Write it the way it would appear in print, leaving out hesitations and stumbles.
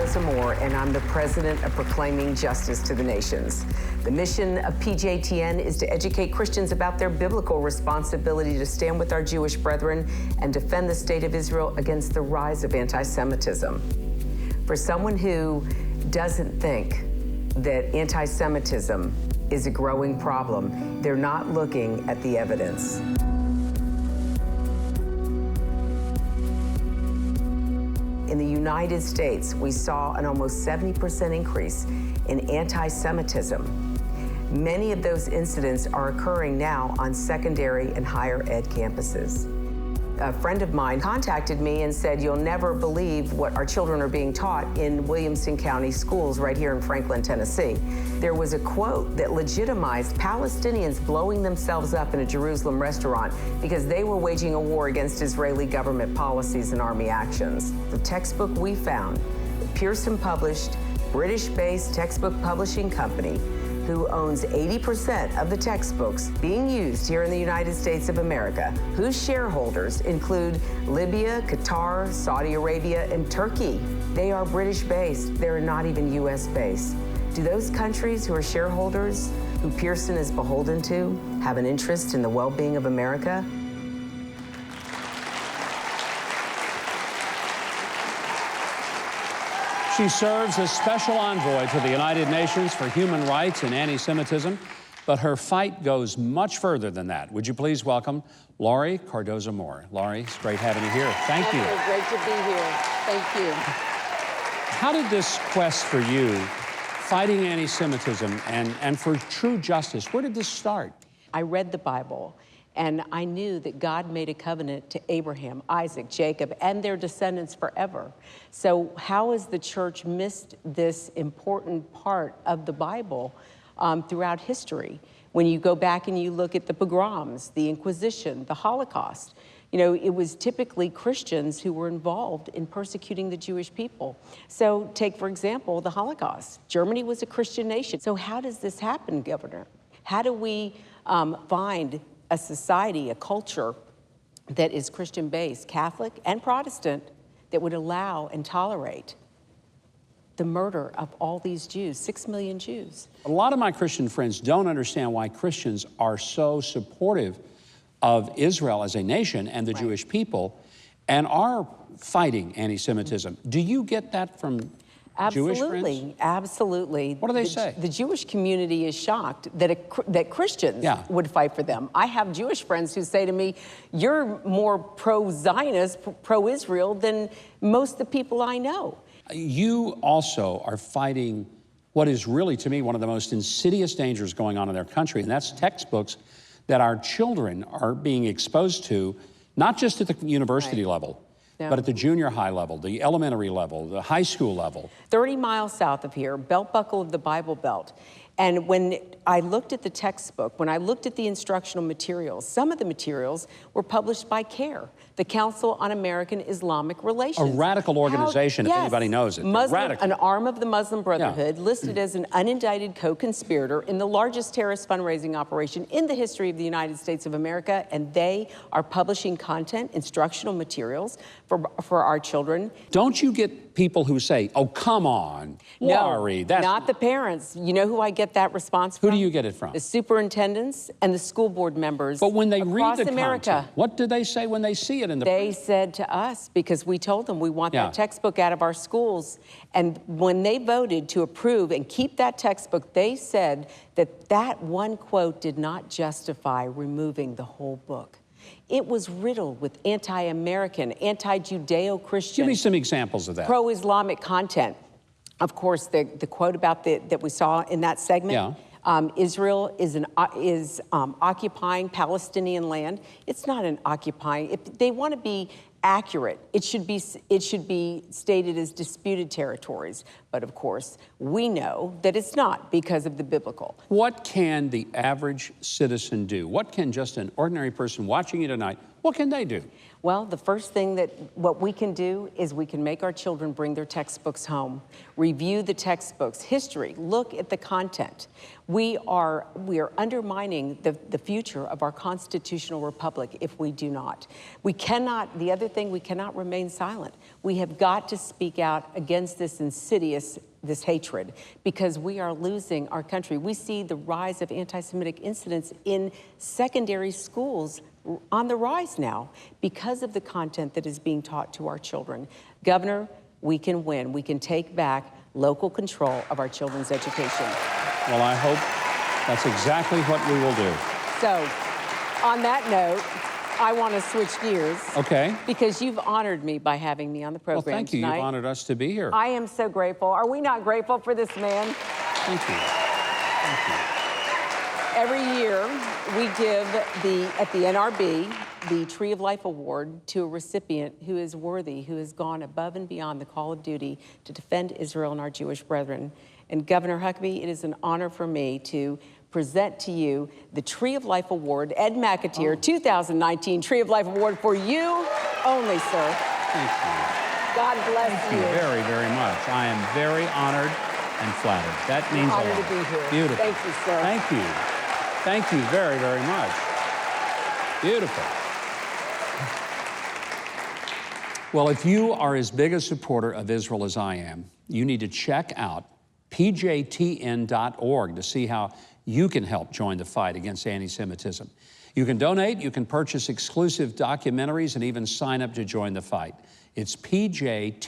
Cardoza-Moore, and I'm the president of Proclaiming Justice to the Nations. The mission of PJTN is to educate Christians about their biblical responsibility to stand with our Jewish brethren and defend the state of Israel against the rise of anti-Semitism. For someone who doesn't think that anti-Semitism is a growing problem, they're not looking at the evidence. In the United States, we saw an almost 70% increase in anti-Semitism. Many of those incidents are occurring now on secondary and higher ed campuses. A friend of mine contacted me and said, "You'll never believe what our children are being taught in Williamson County schools right here in Franklin, Tennessee." There was a quote that legitimized Palestinians blowing themselves up in a Jerusalem restaurant because they were waging a war against Israeli government policies and army actions. The textbook we found, the Pearson published, British-based textbook publishing company, who owns 80% of the textbooks being used here in the United States of America, whose shareholders include Libya, Qatar, Saudi Arabia, and Turkey. They are British-based. They're not even US-based. Do those countries who are shareholders, who Pearson is beholden to, have an interest in the well-being of America? She serves as special envoy to the United Nations for Human Rights and Anti-Semitism, but her fight goes much further than that. Would you please welcome Laurie Cardoza-Moore. Laurie, it's great having you here. Thank you. Great to be here. Thank you. How did this quest for you, fighting anti-Semitism and for true justice, where did this start? I read the Bible, and I knew that God made a covenant to Abraham, Isaac, Jacob, and their descendants forever. So how has the church missed this important part of the Bible throughout history? When you go back and you look at the pogroms, the Inquisition, the Holocaust, you know, it was typically Christians who were involved in persecuting the Jewish people. So take, for example, the Holocaust. Germany was a Christian nation. So how does this happen, Governor? How do we find a society, a culture that is Christian-based, Catholic and Protestant, that would allow and tolerate the murder of all these Jews, 6 million Jews? A lot of my Christian friends don't understand why Christians are so supportive of Israel as a nation and the Jewish people and are fighting anti-Semitism. Do you get that from Jewish friends? Absolutely. What do they say? The Jewish community is shocked that Christians would fight for them. I have Jewish friends who say to me, "You're more pro-Zionist, pro-Israel than most of the people I know." You also are fighting what is really, to me, one of the most insidious dangers going on in their country, and that's textbooks that our children are being exposed to, not just at the university level, but at the junior high level, the elementary level, the high school level. 30 miles south of here, belt buckle of the Bible Belt. And when I looked at the textbook, when I looked at the instructional materials, some of the materials were published by CARE, the Council on American Islamic Relations. A radical organization, if anybody knows it. Muslim, an arm of the Muslim Brotherhood, listed as an unindicted co-conspirator in the largest terrorist fundraising operation in the history of the United States of America, and they are publishing content, instructional materials for our children. Don't you get people who say, "Oh, come on, Laurie, that's..." Not the parents. You know who I get that response from? Who do you get it from? The superintendents and the school board members. But when they read the America, content, what do they say when they see it in the They said to us, because we told them we want that textbook out of our schools, and when they voted to approve and keep that textbook, they said that that one quote did not justify removing the whole book. It was riddled with anti-American, anti-Judeo-Christian. Give me some examples of that. Pro-Islamic content. Of course, the quote about that we saw in that segment. Israel is occupying Palestinian land. It's not an occupying. If they want to be accurate, it should be stated as disputed territories. But of course, we know that it's not because of the biblical. What can the average citizen do? What can just an ordinary person watching you tonight, what can they do? Well, the first thing what we can do is we can make our children bring their textbooks home, review the textbooks, history, look at the content. We are undermining the future of our constitutional republic if we do not. We cannot, the other thing, we cannot remain silent. We have got to speak out against this insidious, this hatred, because we are losing our country. We see the rise of anti-Semitic incidents in secondary schools on the rise now because of the content that is being taught to our children. Governor, we can win. We can take back local control of our children's education. Well, I hope that's exactly what we will do. So, on that note, I want to switch gears. Okay. Because you've honored me by having me on the program Well, thank you. tonight. You've honored us to be here. I am so grateful. Are we not grateful for this man? Thank you. Thank you. Every year, we give at the NRB, the Tree of Life Award to a recipient who is worthy, who has gone above and beyond the call of duty to defend Israel and our Jewish brethren. And Governor Huckabee, it is an honor for me to present to you the Tree of Life Award, Ed McAteer 2019 Tree of Life Award for you only, sir. Thank you. God bless you. Thank you very, very much. I am very honored and flattered. That means a lot. Honored to be here. Beautiful. Thank you, sir. Thank you. Thank you very, very much. Beautiful. Well, if you are as big a supporter of Israel as I am, you need to check out pjtn.org to see how you can help join the fight against anti-Semitism. You can donate, you can purchase exclusive documentaries, and even sign up to join the fight. It's pjtn.org.